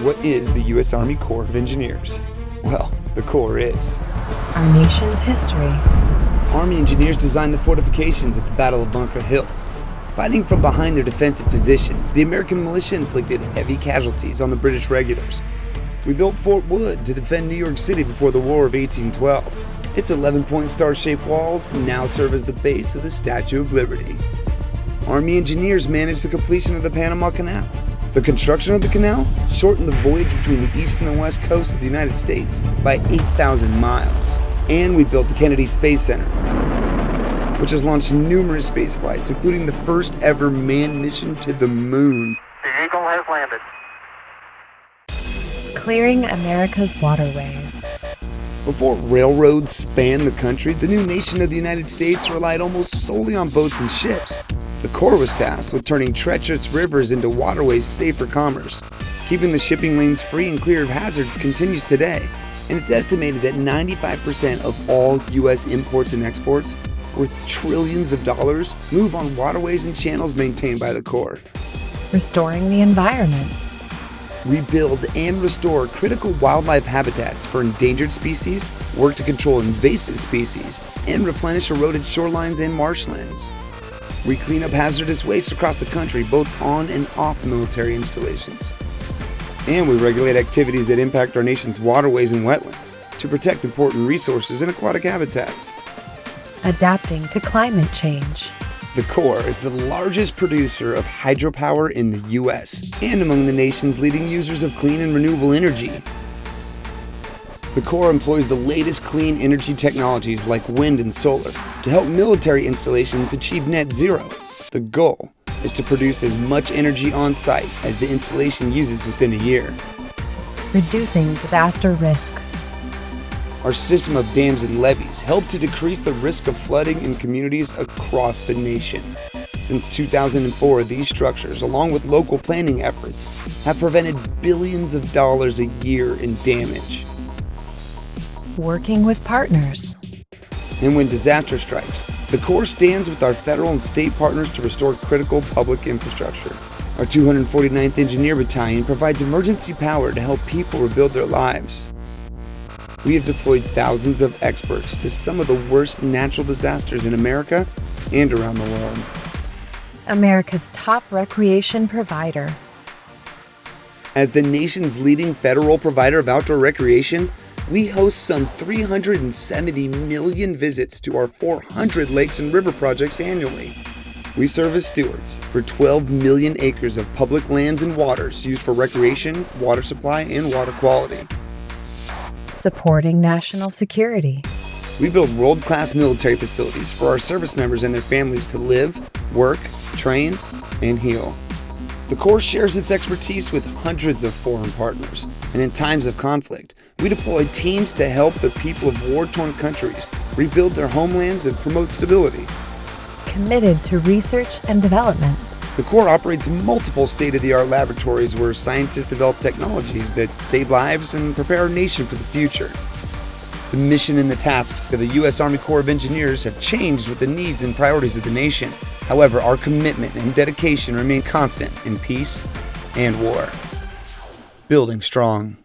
what is the U.S. Army Corps of Engineers? Well, the Corps is our nation's history. Army engineers designed the fortifications at the Battle of Bunker Hill. Fighting from behind their defensive positions, the American militia inflicted heavy casualties on the British regulars. We built Fort Wood to defend New York City before the War of 1812. Its 11-point star-shaped walls now serve as the base of the Statue of Liberty. Army engineers managed the completion of the Panama Canal. The construction of the canal shortened the voyage between the east and the west coast of the United States by 8,000 miles. And we built the Kennedy Space Center, which has launched numerous space flights, including the first ever manned mission to the moon. The Eagle has landed. Clearing America's waterways. Before railroads spanned the country, the new nation of the United States relied almost solely on boats and ships. The Corps was tasked with turning treacherous rivers into waterways safe for commerce. Keeping the shipping lanes free and clear of hazards continues today, and it's estimated that 95% of all U.S. imports and exports, worth trillions of dollars, move on waterways and channels maintained by the Corps. Restoring the environment. Rebuild and restore critical wildlife habitats for endangered species, work to control invasive species, and replenish eroded shorelines and marshlands. We clean up hazardous waste across the country, both on and off military installations. And we regulate activities that impact our nation's waterways and wetlands to protect important resources and aquatic habitats. Adapting to climate change. The Corps is the largest producer of hydropower in the U.S. and among the nation's leading users of clean and renewable energy. The Corps employs the latest clean energy technologies like wind and solar to help military installations achieve net zero. The goal is to produce as much energy on site as the installation uses within a year. Reducing disaster risk. Our system of dams and levees help to decrease the risk of flooding in communities across the nation. Since 2004, these structures, along with local planning efforts, have prevented billions of dollars a year in damage. Working with partners. And when disaster strikes, the Corps stands with our federal and state partners to restore critical public infrastructure. Our 249th Engineer Battalion provides emergency power to help people rebuild their lives. We have deployed thousands of experts to some of the worst natural disasters in America and around the world. America's top recreation provider. As the nation's leading federal provider of outdoor recreation, we host some 370 million visits to our 400 lakes and river projects annually. We serve as stewards for 12 million acres of public lands and waters used for recreation, water supply, and water quality. Supporting national security. We build world-class military facilities for our service members and their families to live, work, train, and heal. The Corps shares its expertise with hundreds of foreign partners, and in times of conflict, we deploy teams to help the people of war-torn countries rebuild their homelands and promote stability. Committed to research and development. The Corps operates multiple state-of-the-art laboratories where scientists develop technologies that save lives and prepare our nation for the future. The mission and the tasks of the U.S. Army Corps of Engineers have changed with the needs and priorities of the nation. However, our commitment and dedication remain constant in peace and war. Building strong.